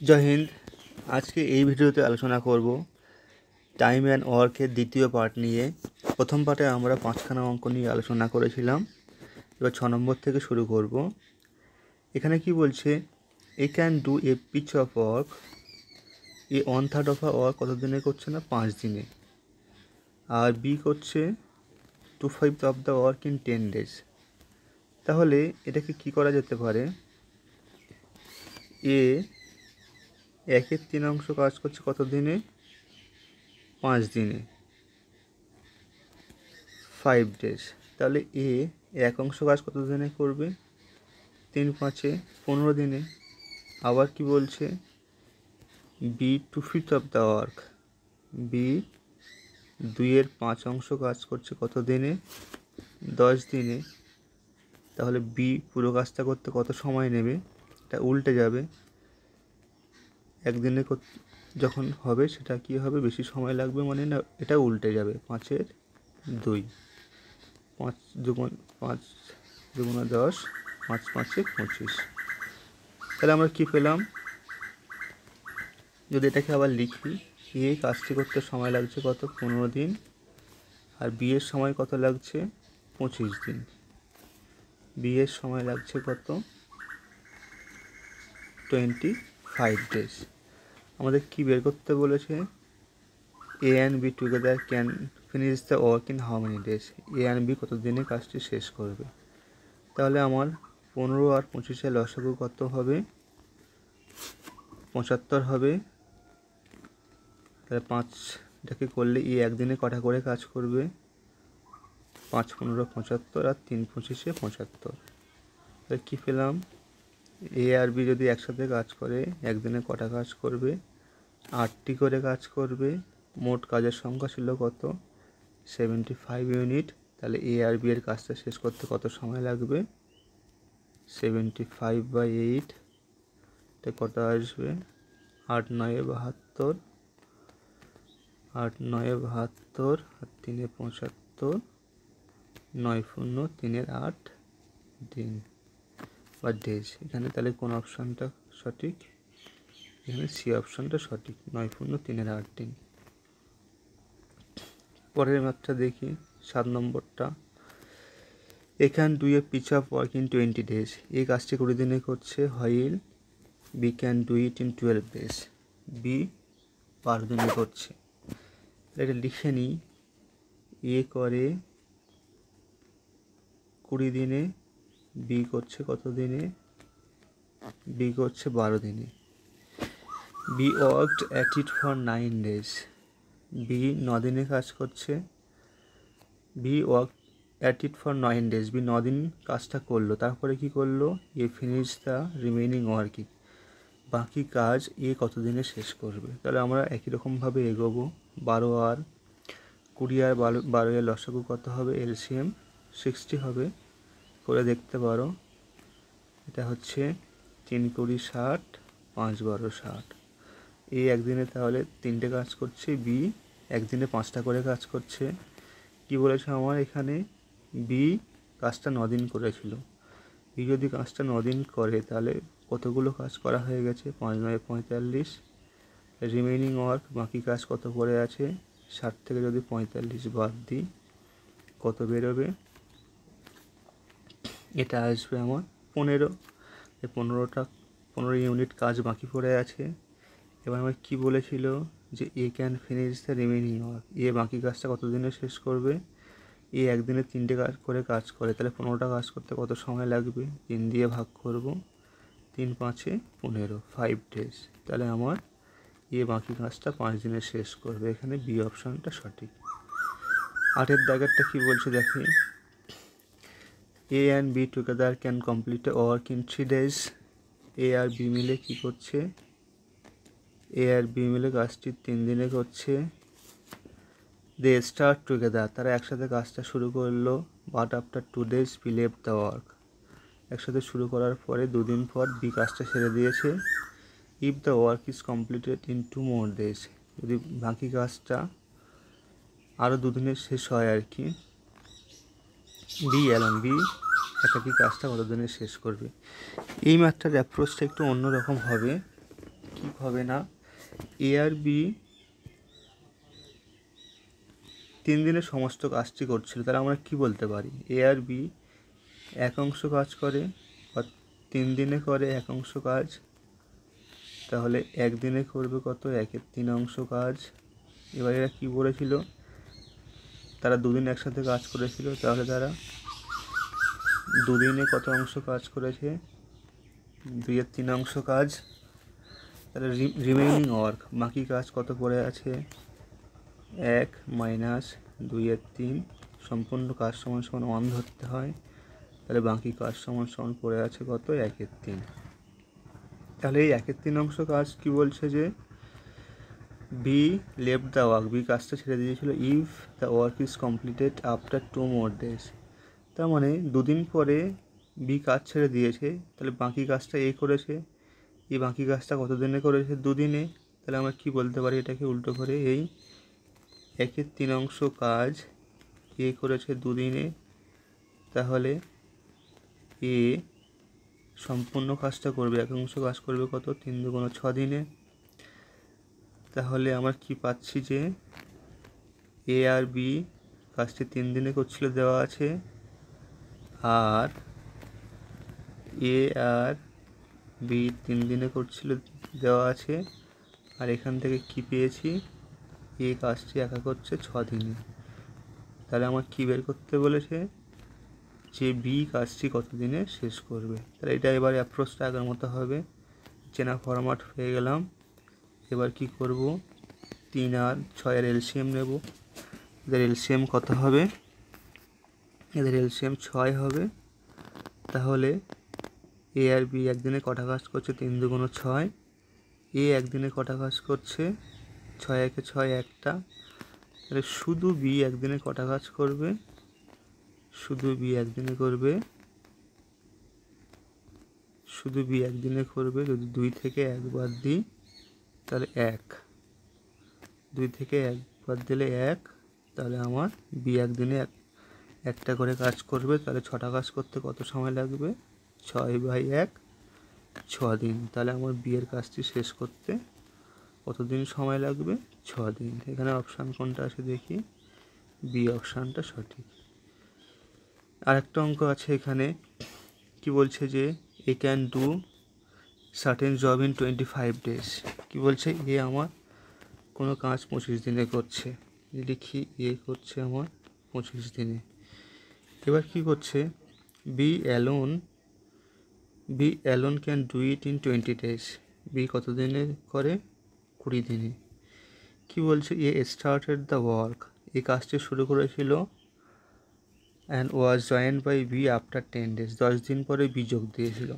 জয় হিন্দ। আজকে এই ভিডিওতে আলোচনা করব টাইম অ্যান্ড ওয়ার্কের দ্বিতীয় পার্ট নিয়ে। প্রথম পার্টে আমরা 5খানা অঙ্ক নিয়ে আলোচনা করেছিলাম। এবার 6 নম্বর থেকে শুরু করব। এখানে কি বলছে, A can do a piece of work a 1/3 of work কত দিনে করছে না 5 দিনে, আর বি করছে 2/5 of the work in 10 days। তাহলে এটাকে কি করা যেতে পারে, এ 1/3 কাজ করছে কত দিনে 5 দিনে 5 days। তাহলে এ 1 কাজ কত দিনে করবে 3 5 15 দিনে। আবার কি বলছে, B 2/5 of the work, B 2/5 কাজ করছে কত দিনে 10 দিনে। তাহলে বি পুরো কাজটা করতে কত সময় নেবে, এটা উল্টে যাবে। একদিনে যখন হবে সেটা কি হবে, বেশি সময় লাগবে, মানে না এটা উল্টে যাবে। 5 2, 5 দুগুণ 5 দুগুণে 10, 5 5 25। তাহলে আমরা কি পেলাম, যদি এটাকে আবার লিখি, এ কাজটি করতে সময় লাগছে কত 15 দিন, আর বি এর সময় কত লাগছে 25 দিন। বি এর সময় লাগছে কত 25 days। আমাদের কি বের করতে বলেছে, A and B together can finish the work in how many days, A and B কত দিনে কাজটি শেষ করবে। তাহলে আমার 15 আর 25 লসাগু কত হবে 75 হবে। তাহলে 5টাকে করলে এ একদিনে কটা করে কাজ করবে, 5 15 75 আর 3 25 75। তাহলে কী পেলাম, এ আর বি যদি একসাথে কাজ করে একদিনে কটা কাজ করবে 8টি করে কাজ করবে। মোট কাজের সংখ্যা ছিল কত 75 ইউনিট। তাহলে এ আর বি এর কাজটা শেষ করতে কত সময় লাগবে 75/8, এটা কত আসবে 8 9 72, 8 9 72 আর 3 75, 9 0 3 8 দিন বা ডেজ। এখানে তাহলে কোন অপশানটা সঠিক, এখানে সি অপশানটা সঠিক, 9 0 3 8 দিন। পরের ম্যাথটা দেখি 7 নম্বরটা, A can do a piece of work in 20 days, এই কাজটি 20 দিনে করছে। While B can do it in 12 days, B 12 দিনে করছে। এটা লিখে নিই, এ করে 20 দিনে, বি করছে কত দিনে, বি করছে 12 দিনে। B worked at it for 9 days, B 9 দিনে কাজ করছে। B work at it for 9 days, B 9 দিন কাজটা করলো। তারপরে কি করলো, A finish the remaining working, বাকি কাজ এ কত দিনে শেষ করবে। তাহলে আমরা একই রকমভাবে এগোবো। 12 আর 20 আর 12 এর লসাগু কত হবে, এলসিএম 60 হবে, করে দেখতে পারো। এটা হচ্ছে 3 20 60, 5 12 60। এ একদিনে তাহলে 3টে কাজ করছে, বি একদিনে 5টা করে কাজ করছে। কি বলেছে আমার এখানে, বি কাজটা 9 দিন করেছিল। বি যদি কাজটা 9 দিন করে তাহলে কতগুলো কাজ করা হয়ে গেছে 5 9 45। রিমেইনিং ওয়ার্ক বাকি কাজ কত পড়ে আছে, 60 থেকে যদি 45 বাদ দিই কত বেরোবে, এটা আসবে আমার 15। এই 15 ইউনিট কাজ বাকি পড়ে আছে। এবার আমার কী বলেছিল যে A can finish the remaining work, A বাকি কাজটা কত দিনে শেষ করবে। এ একদিনে 3টে কাজ করে, তাহলে 15টা কাজ করতে কত সময় লাগবে, 3 দিয়ে ভাগ করব, 3 5 15, 5 days। তাহলে আমার এ বাকি কাজটা 5 দিনে শেষ করবে। এখানে বি অপশানটা সঠিক। 8এর দাগেরটা কী বলছে দেখি, A and B together can complete a work in 3 days, A আর বি মিলে কী করছে, এ আর বি মিলে কাজটি 3 দিনে করছে। দে স্টার্ট টুগেদার, তারা একসাথে কাজটা শুরু করলো। But after 2 days B left the work, একসাথে শুরু করার পরে 2 দিন পর বি কাজটা ছেড়ে দিয়েছে। If the work is completed in 2 more days, যদি বাকি কাজটা আরও 2 দিনে শেষ হয় আর কি, বি একাকি কাজটা কত দিনে শেষ করবে। এই ম্যাথটার অ্যাপ্রোচটা একটু অন্যরকম হবে। স্কিপ হবে না। এ আর বি 3 দিনে সমস্ত কাজটি করছিল, তাহলে আমরা কি বলতে পারি? এ আর বি এক অংশ কাজ করে, 3 দিনে করে এক অংশ কাজ, তাহলে একদিনে করবে কত? 1/3 অংশ কাজ। এবার এরা কী বলেছিল? তারা 2 দিন একসাথে কাজ করেছিল, তাহলে তারা 2 দিনে কত অংশ কাজ করেছে? 2/3 অংশ কাজ। তাহলে রিমেইনিং ওয়ার্ক, বাকি কাজ কত পড়ে আছে? 1 - 2/3 সম্পূর্ণ কাজ সমান সমান 1 ধরতে হয়, তাহলে বাকি কাজ সমান সমান পড়ে আছে কত? 1/3। তাহলে এই 1/3 অংশ কাজ কি বলছে? যে B left the work, B কাজটা ছেড়ে দিয়েছিল, if the work is completed after 2 more days। তার মানে 2 দিন পরে বি কাজ ছেড়ে দিয়েছে, তাহলে বাকি কাজটা এ করেছে। এই বাকি কাজটা কত দিনে করেছে? 2 দিনে। তাহলে আমরা কি বলতে পারি এটাকে উল্টো করে? এই 1/3 অংশ কাজ এ করেছে 2 দিনে, তাহলে এ সম্পূর্ণ কাজটা করবে, এক অংশ কাজ করবে কত? 3 × 2 = 6 দিনে। তাহলে আমরা কি পাচ্ছি? যে এ আর বি কাজটি 3 দিনে করছিল দেওয়া আছে, আর এ আর বি 3 দিনে করছিল দেওয়া আছে, আর এখান থেকে কি পেয়েছি? এ কাজটি একা করছে 6 দিনে। তাহলে আমার কি বের করতে বলেছে? যে বি কাজটি কত দিনে শেষ করবে। তাহলে এটা এবার অ্যাপ্রোচটা আগের মতো হবে, চেনা ফরম্যাট হয়ে গেলাম। এবার কি করব? 3 আর 6 এর এলসিএম নেব। এদের এলসিএম কত হবে? এদের এলসিএম 6 হবে। তাহলে এ আর বি একদিনে কটা কাজ করছে? 3 × 2 = 6। এ একদিনে কটা কাজ করছে? 6 × 1 = 6, একটা। তাহলে শুধু বি একদিনে কটা কাজ করবে? শুধু বি একদিনে করবে যদি 2 থেকে 1 বাদ দিই তাহলে 1, 2 থেকে 1 বাদ দিলে 1, তাহলে আমার বি একদিনে একটা করে কাজ করবে। তাহলে 6টা কাজ করতে কত সময় লাগবে? 6/1 6 দিন। তাহলে আমার বি এর কাজটি শেষ করতে কতদিন সময় লাগবে? 6 দিন। এখানে অপশান কোনটা আছে দেখি, বি অপশানটা সঠিক। আরেকটা অঙ্ক আছে এখানে, কি বলছে? যে A can do certain job in 25 days। কি বলছে? এ আমার কোনো কাজ 25 দিনে করছে, লিখি এ করছে আমার 25 দিনে। এবার কি করছে? B alone can do it in 20 days। B কত দিনে করে? 20 দিনে। কি বলছে? এ স্টার্টেড দ্য ওয়ার্ক, এই কাজটি শুরু করেছিল, and was joined by B after 10 days। 10 দিন পরে বি যোগ দিয়েছিল।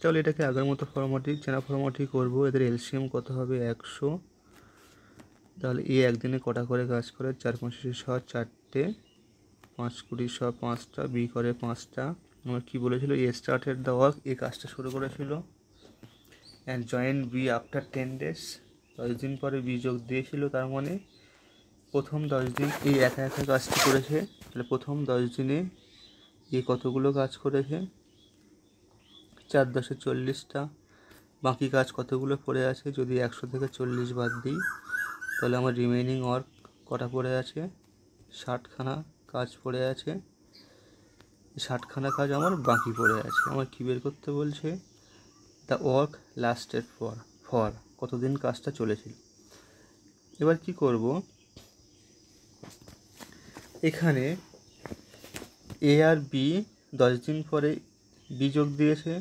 তাহলে এটাকে আগের মতো ফরম্যাটই, চেনা ফরম্যাটই করবো। এদের এলসিএম কত হবে? 100। তাহলে এ একদিনে কটা করে কাজ করে? 4 × 5 = 6, 4টে, 5 × 20 = 5টা, বি করে 5টা। আমার কি বলেছিল? এ স্টার্টেড দ্য ওয়ার্ক, এই কাজটা শুরু করেছিল, and joined B after 10 days। 10 দিন পরে বি যোগ দিয়েছিল। তার মানে প্রথম 10 দিন এই একা একা কাজটি করেছে। তাহলে প্রথম 10 দিনে এ কতগুলো কাজ করেছে? 4 × 10 = 40টা। বাকি কাজ কতগুলো পড়ে আছে? যদি 100 থেকে 40 বাদ দিই তাহলে আমার রিমেইনিং ওয়ার্ক কটা পড়ে আছে? 60খানা কাজ পড়ে আছে। 60খানা কাজ আমার বাকি পড়ে আছে। আমার কী বের করতে বলছে? দ্য ওয়ার্ক লাস্টেড ফর কতদিন কাজটা চলেছিল। এবার কি করব? এখানে এ আর বি 10 দিন পরে বি যোগ দিয়েছে,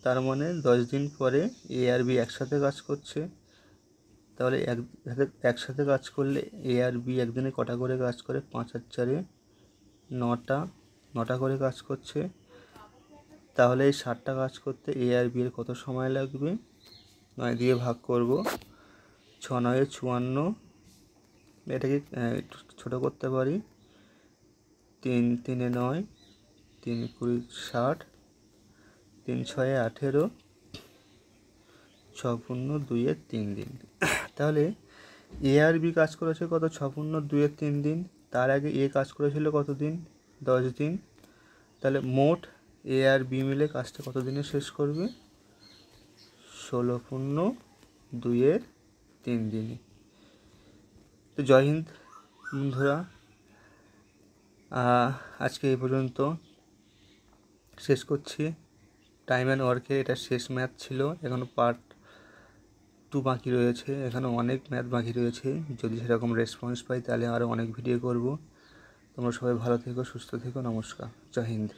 তার মানে 10 দিন পরে এ আর বি একসাথে কাজ করছে। তাহলে একসাথে কাজ করলে এ আর বি একদিনে কটা করে কাজ করে? 5 আর 4 = 9টা করে কাজ করছে। তাহলে এই 60টা কাজ করতে এ আর বি এর কত সময় লাগবে? 9 দিয়ে ভাগ করব, 6 × 9 = 54। এটাকে একটু ছোটো করতে পারি, 3 × 3 = 9, 3 × 20 = 60, 3 × 6 = 18, 6 × 2 = 3 দিন। তাহলে এ আর বি কাজ করেছে কত? 6 × 2 = 3 দিন। তার আগে এ কাজ করেছিল কত দিন? 10 দিন। তাহলে মোট এ আর বি মিলে কাজটা কত দিনে শেষ করবে? 16 × 2-এর 3 দিনে। তো জয় হিন্দ বন্ধুরা, আজকে এই পর্যন্ত শেষ করছি। টাইম অ্যান্ড ওয়ার্কের এটা শেষ ম্যাথ ছিল, এখনও পার্ট 2 বাকি রয়েছে, এখানে অনেক ম্যাথ বাকি রয়েছে। যদি সেরকম রেসপন্স পাই তাহলে আরও অনেক ভিডিও করব। তোমরা সবাই ভালো থেকো, সুস্থ থেকো, নমস্কার, জয় হিন্দ।